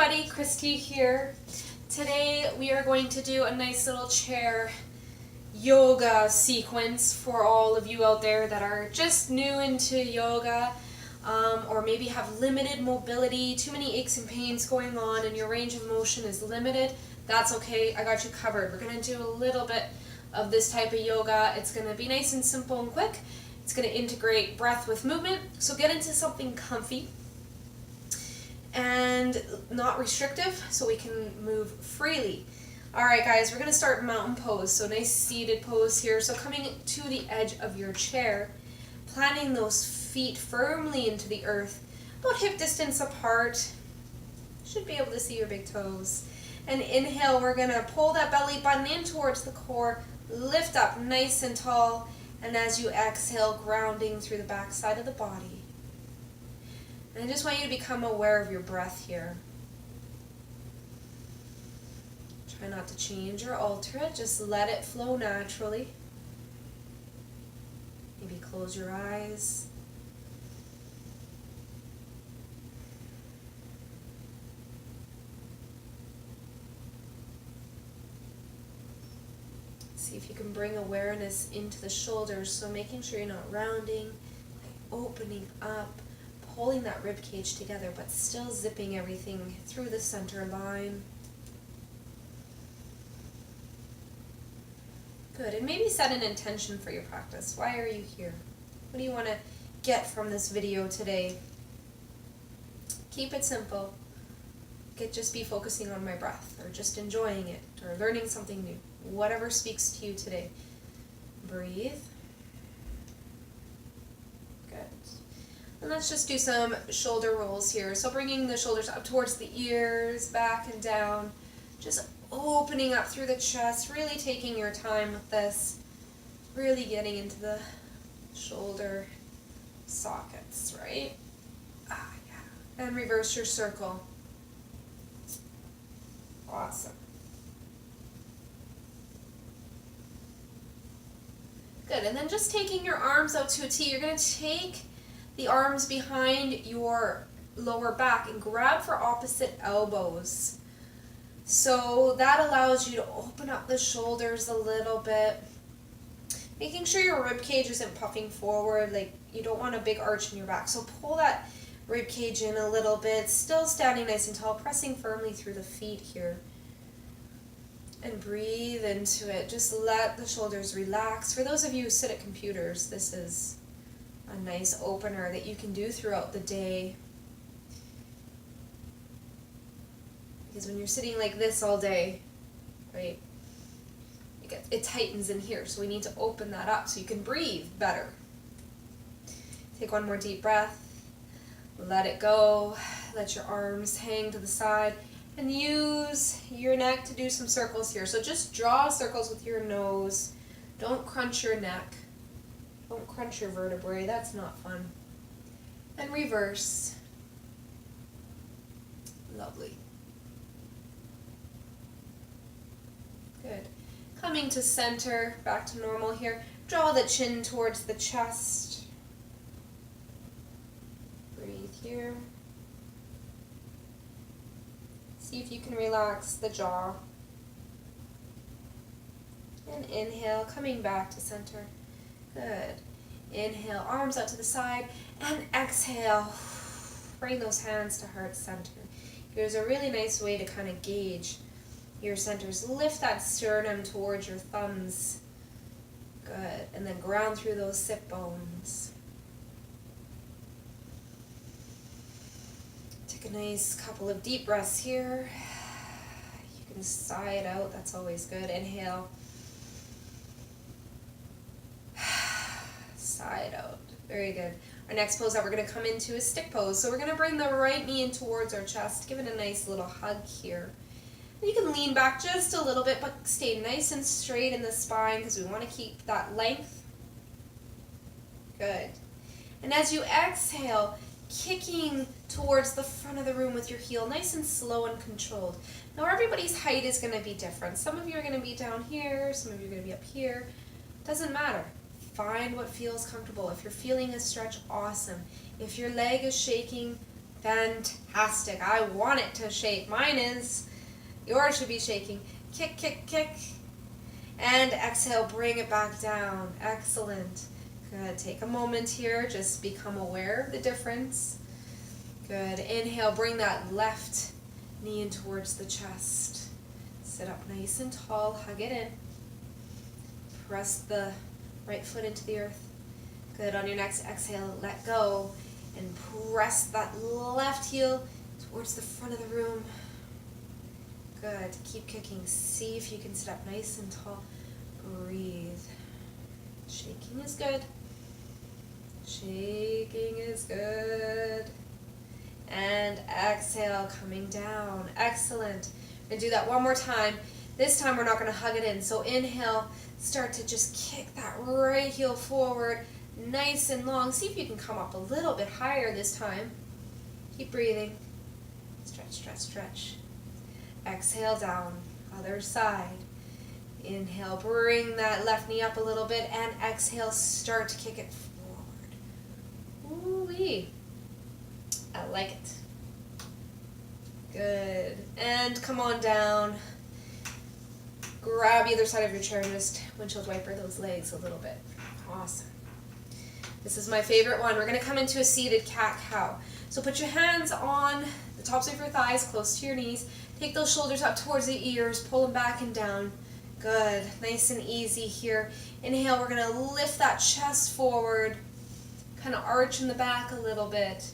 everybody, Christy here. Today we are going to do a nice little chair yoga sequence for all of you out there that are just new into yoga, or maybe have limited mobility, too many aches and pains going on, and your range of motion is limited. That's okay, I got you covered. We're going to do a little bit of this type of yoga. It's going to be nice and simple and quick. It's going to integrate breath with movement, so get into something comfy and not restrictive so we can move freely. Alright guys, we're going to start mountain pose, so nice seated pose here. So coming to the edge of your chair, planting those feet firmly into the earth, about hip distance apart. Should be able to see your big toes. And inhale, we're going to pull that belly button in towards the core, lift up nice and tall, and as you exhale, grounding through the back side of the body. And I just want you to become aware of your breath here. Try not to change or alter it, just let it flow naturally. Maybe close your eyes. See if you can bring awareness into the shoulders, so making sure you're not rounding, opening up, pulling that rib cage together, but still zipping everything through the center line. Good, and maybe set an intention for your practice. Why are you here? What do you want to get from this video today? Keep it simple. Could just be focusing on my breath, or just enjoying it, or learning something new. Whatever speaks to you today. Breathe. Good. And let's just do some shoulder rolls here. So bringing the shoulders up towards the ears, back and down. Just opening up through the chest, really taking your time with this. Really getting into the shoulder sockets, right? Yeah. And reverse your circle. Awesome. Good, and then just taking your arms out to a T, you're going to take the arms behind your lower back and grab for opposite elbows. So that allows you to open up the shoulders a little bit, making sure your rib cage isn't puffing forward, like you don't want a big arch in your back. So pull that rib cage in a little bit, still standing nice and tall, pressing firmly through the feet here. And breathe into it. Just let the shoulders relax. For those of you who sit at computers, this is a nice opener that you can do throughout the day. Because when you're sitting like this all day, right, it tightens in here. So we need to open that up so you can breathe better. Take one more deep breath. Let it go. Let your arms hang to the side. And use your neck to do some circles here. So just draw circles with your nose. Don't crunch your neck. Don't crunch your vertebrae. That's not fun. And reverse. Lovely. Good. Coming to center, back to normal here. Draw the chin towards the chest. Breathe here. See if you can relax the jaw. And inhale, coming back to center. Good. Inhale, arms out to the side. And exhale, bring those hands to heart center. Here's a really nice way to kind of gauge your centers. Lift that sternum towards your thumbs. Good. And then ground through those sit bones. A nice couple of deep breaths here. You can sigh it out, that's always good. Inhale. Sigh it out. Very good. Our next pose that we're going to come into is stick pose. So we're going to bring the right knee in towards our chest, give it a nice little hug here. And you can lean back just a little bit, but stay nice and straight in the spine because we want to keep that length. Good. And as you exhale, kicking towards the front of the room with your heel, nice and slow and controlled. Now everybody's height is going to be different. Some of you are going to be down here, some of you are going to be up here. Doesn't matter. Find what feels comfortable. If you're feeling a stretch, awesome. If your leg is shaking, Fantastic. I want it to shake. Mine is. Yours should be shaking. Kick, kick, kick. And exhale, bring it back down. Excellent. Good. Take a moment here. Just become aware of the difference. Good. Inhale, bring that left knee in towards the chest. Sit up nice and tall. Hug it in. Press the right foot into the earth. Good. On your next exhale, let go. And press that left heel towards the front of the room. Good. Keep kicking. See if you can sit up nice and tall. Breathe. Shaking is good. Shaking is good. And exhale, coming down. Excellent. We're going to do that one more time. This time we're not going to hug it in. So inhale, start to just kick that right heel forward. Nice and long. See if you can come up a little bit higher this time. Keep breathing. Stretch, stretch, stretch. Exhale down. Other side. Inhale, bring that left knee up a little bit, and exhale, start to kick it forward. Ooh-wee. I like it. Good. And come on down. Grab either side of your chair and just windshield wiper those legs a little bit. Awesome. This is my favorite one. We're going to come into a seated cat-cow. So put your hands on the tops of your thighs, close to your knees. Take those shoulders up towards the ears, pull them back and down. Good. Nice and easy here. Inhale, we're going to lift that chest forward, kind of arch in the back a little bit.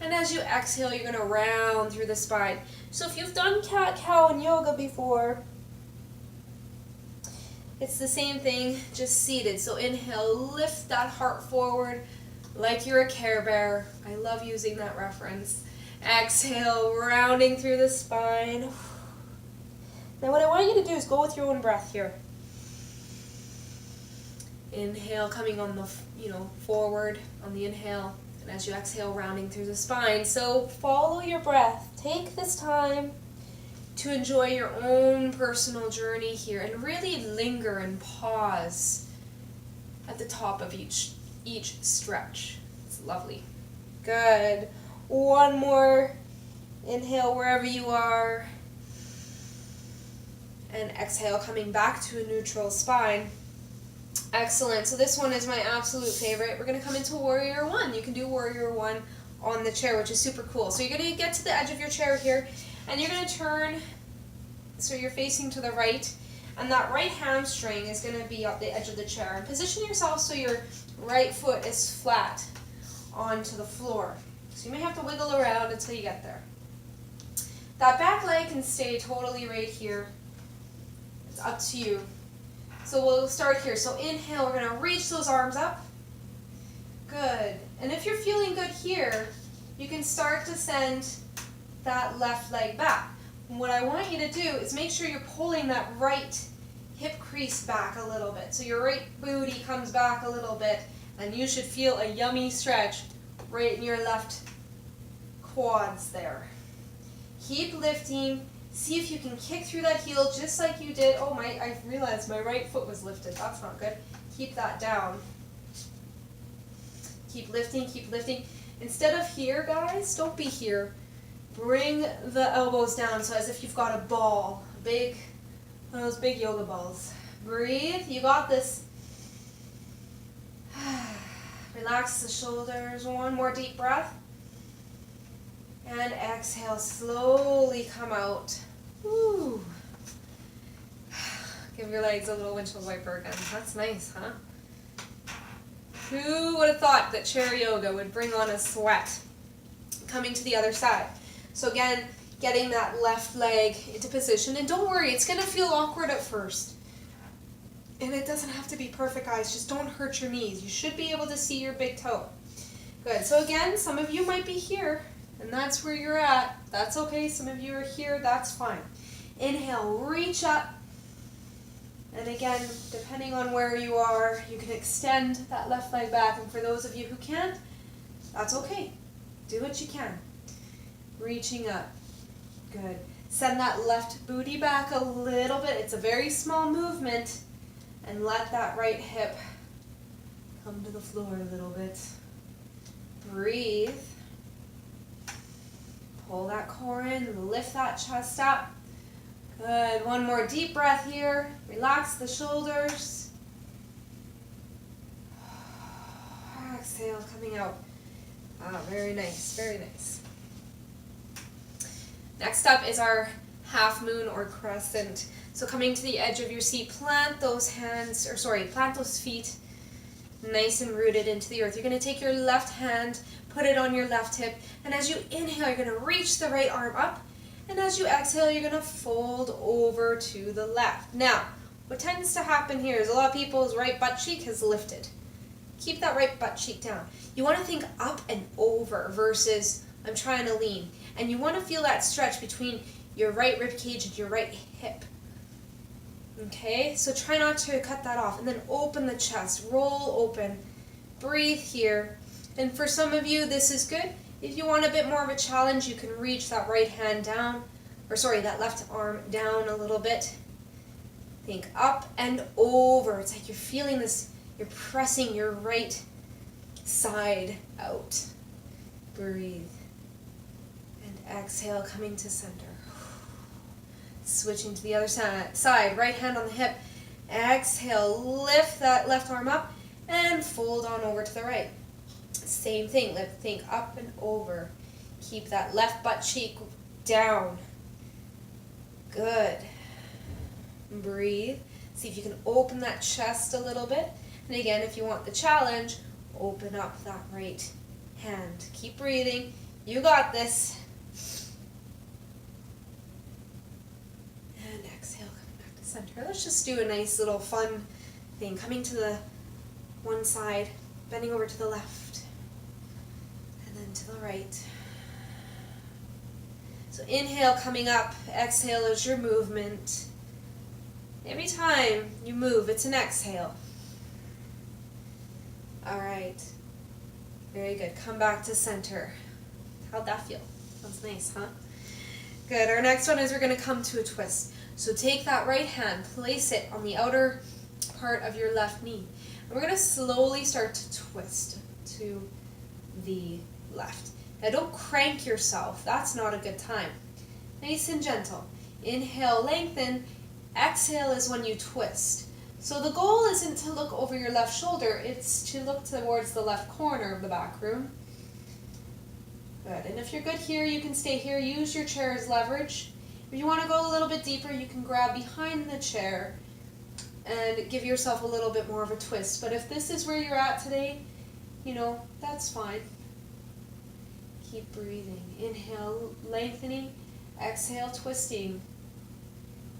And as you exhale, you're going to round through the spine. So if you've done cat-cow in yoga before, it's the same thing, just seated. So inhale, lift that heart forward like you're a Care Bear. I love using that reference. Exhale, rounding through the spine. Now what I want you to do is go with your own breath here. Inhale, coming on the, forward on the inhale. And as you exhale, rounding through the spine. So follow your breath. Take this time to enjoy your own personal journey here and really linger and pause at the top of each stretch. It's lovely. Good. One more inhale wherever you are. And exhale, coming back to a neutral spine. Excellent. So this one is my absolute favorite. We're going to come into Warrior One. You can do Warrior One on the chair, which is super cool. So you're going to get to the edge of your chair here, and you're going to turn so you're facing to the right, and that right hamstring is going to be up the edge of the chair. And position yourself so your right foot is flat onto the floor. So you may have to wiggle around until you get there. That back leg can stay totally right here. It's up to you. So we'll start here. So inhale, we're going to reach those arms up. Good. And if you're feeling good here, you can start to send that left leg back. And what I want you to do is make sure you're pulling that right hip crease back a little bit. So your right booty comes back a little bit, and you should feel a yummy stretch right in your left quads there. Keep lifting. See if you can kick through that heel just like you did. Oh, I realized my right foot was lifted. That's not good. Keep that down. Keep lifting, keep lifting. Instead of here, guys, don't be here. Bring the elbows down, so as if you've got a ball, one of those big yoga balls. Breathe, you got this. Relax the shoulders, one more deep breath. And exhale, slowly come out. Woo. Give your legs a little windshield wiper again. That's nice, huh? Who would have thought that chair yoga would bring on a sweat? Coming to the other side. So again, getting that left leg into position. And don't worry, it's going to feel awkward at first. And it doesn't have to be perfect, guys. Just don't hurt your knees. You should be able to see your big toe. Good. So again, some of you might be here, and that's where you're at. That's okay. Some of you are here. That's fine. Inhale, reach up. And again, depending on where you are, you can extend that left leg back. And for those of you who can't, that's okay. Do what you can. Reaching up. Good. Send that left booty back a little bit. It's a very small movement. And let that right hip come to the floor a little bit. Breathe. Pull that core in, lift that chest up. Good. One more deep breath here. Relax the shoulders. Exhale, coming out. Very nice, very nice. Next up is our half moon or crescent. So coming to the edge of your seat, plant those feet nice and rooted into the earth. You're going to take your left hand, put it on your left hip, and as you inhale, you're going to reach the right arm up, and as you exhale, you're going to fold over to the left. Now, what tends to happen here is a lot of people's right butt cheek has lifted. Keep that right butt cheek down. You want to think up and over versus I'm trying to lean. And you want to feel that stretch between your right rib cage and your right hip. Okay, so try not to cut that off. And then open the chest, roll open, breathe here. And for some of you, this is good. If you want a bit more of a challenge, you can reach that right hand down, that left arm down a little bit. Think up and over. It's like you're feeling this, you're pressing your right side out. Breathe. And exhale, coming to center. Switching to the other side, right hand on the hip. Exhale, lift that left arm up and fold on over to the right. Same thing, think up and over. Keep that left butt cheek down. Good. Breathe. See if you can open that chest a little bit. And again, if you want the challenge, open up that right hand. Keep breathing. You got this. And exhale, coming back to center. Let's just do a nice little fun thing. Coming to the one side, bending over to the left, and then to the right. So inhale, coming up. Exhale is your movement. Every time you move, it's an exhale. All right. Very good. Come back to center. How'd that feel? That's nice, huh? Good. Our next one is we're going to come to a twist. So take that right hand, place it on the outer part of your left knee. And we're going to slowly start to twist to the left. Now don't crank yourself. That's not a good time. Nice and gentle. Inhale, lengthen. Exhale is when you twist. So the goal isn't to look over your left shoulder, it's to look towards the left corner of the back room. Good, and if you're good here, you can stay here. Use your chair as leverage. If you want to go a little bit deeper, you can grab behind the chair and give yourself a little bit more of a twist. But if this is where you're at today, that's fine. Keep breathing. Inhale, lengthening. Exhale, twisting.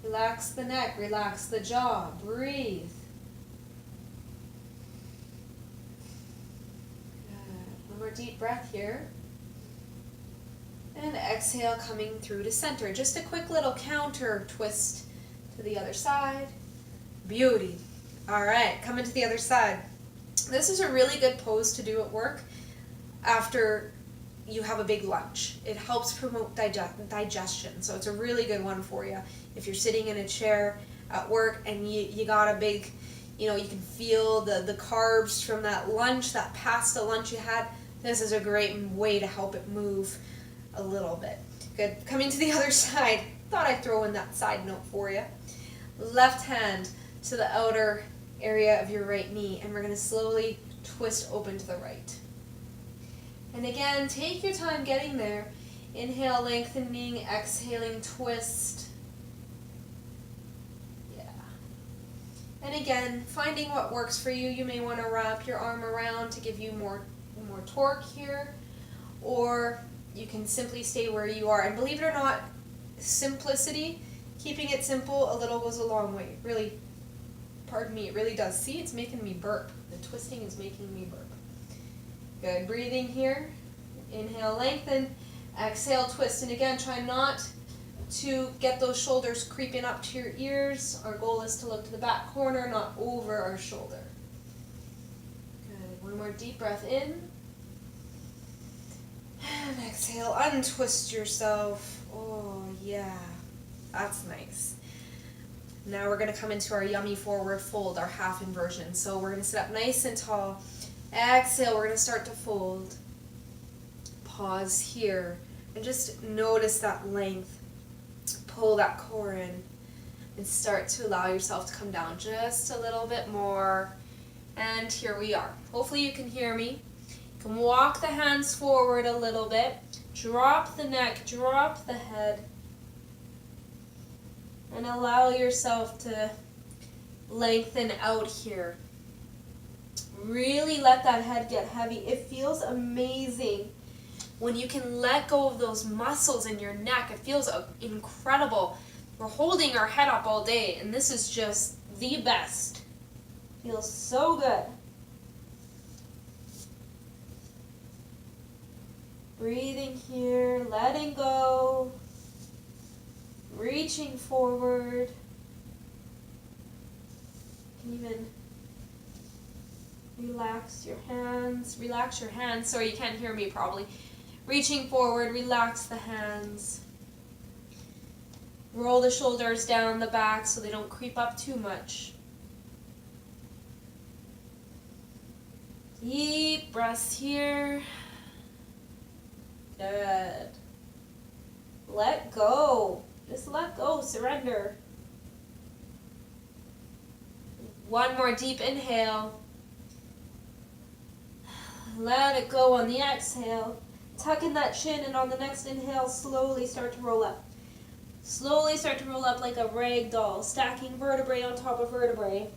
Relax the neck, relax the jaw, breathe. Good. One more deep breath here. And exhale, coming through to center. Just a quick little counter twist to the other side. Beauty. All right, coming to the other side. This is a really good pose to do at work after you have a big lunch. It helps promote digestion, so it's a really good one for you. If you're sitting in a chair at work and you got a big, you can feel the carbs from that lunch, that pasta lunch you had, this is a great way to help it move a little bit. Good. Coming to the other side, thought I'd throw in that side note for you. Left hand to the outer area of your right knee, and we're going to slowly twist open to the right. And again, take your time getting there. Inhale, lengthening, exhaling, twist. Yeah. And again, finding what works for you. You may want to wrap your arm around to give you more torque here, or you can simply stay where you are. And believe it or not, simplicity, keeping it simple a little goes a long way. Really, pardon me, it really does. See, it's making me burp. The twisting is making me burp. Good, breathing here. Inhale, lengthen. Exhale, twist. And again, try not to get those shoulders creeping up to your ears. Our goal is to look to the back corner, not over our shoulder. Good, one more deep breath in. And exhale, untwist yourself. Oh, yeah, that's nice. Now we're going to come into our yummy forward fold, our half inversion. So we're going to sit up nice and tall. Exhale, we're going to start to fold. Pause here. And just notice that length. Pull that core in and start to allow yourself to come down just a little bit more. And here we are. Hopefully you can hear me. You can walk the hands forward a little bit. Drop the neck, drop the head. And allow yourself to lengthen out here. Really let that head get heavy. It feels amazing when you can let go of those muscles in your neck. It feels incredible. We're holding our head up all day, and this is just the best. Feels so good. Breathing here, letting go, reaching forward. You can even relax your hands. Sorry, you can't hear me probably. Reaching forward, relax the hands. Roll the shoulders down the back so they don't creep up too much. Deep breaths here. Good. Let go. Just let go. Surrender. One more deep inhale. Let it go on the exhale. Tuck in that chin, and on the next inhale, slowly start to roll up. Slowly start to roll up like a rag doll, stacking vertebrae on top of vertebrae.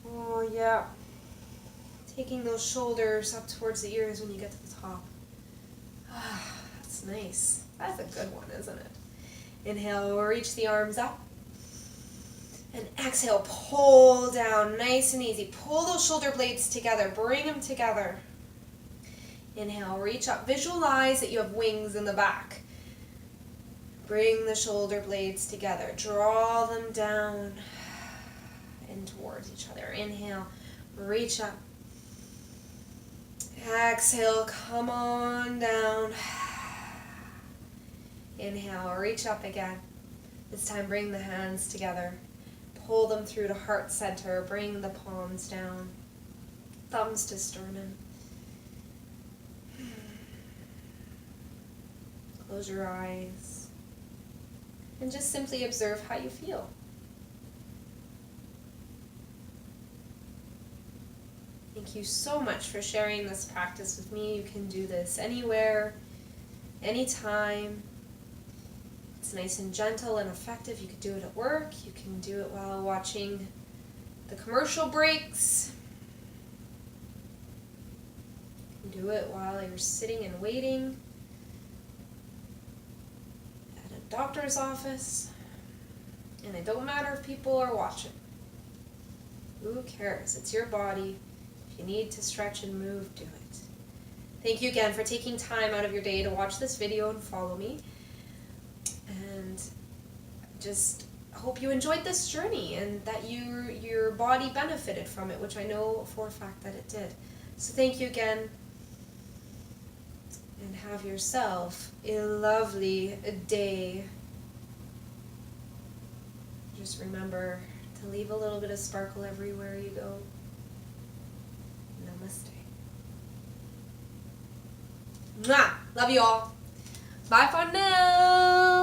Oh, yeah. Taking those shoulders up towards the ears when you get to the top. That's nice. That's a good one, isn't it? Inhale, reach the arms up. And exhale, pull down, nice and easy. Pull those shoulder blades together, bring them together. Inhale, reach up. Visualize that you have wings in the back. Bring the shoulder blades together. Draw them down and towards each other. Inhale, reach up. Exhale, come on down. Inhale, reach up again. This time bring the hands together. Pull them through to heart center. Bring the palms down. Thumbs to sternum. Close your eyes. And just simply observe how you feel. Thank you so much for sharing this practice with me. You can do this anywhere, anytime. It's nice and gentle and effective. You could do it at work. You can do it while watching the commercial breaks. You can do it while you're sitting and waiting at a doctor's office. And it don't matter if people are watching. Who cares? It's your body. If you need to stretch and move, do it. Thank you again for taking time out of your day to watch this video and follow me. And just hope you enjoyed this journey and that your body benefited from it, which I know for a fact that it did. So thank you again, and have yourself a lovely day. Just remember to leave a little bit of sparkle everywhere you go. Namaste. Mwah! Love you all. Bye for now.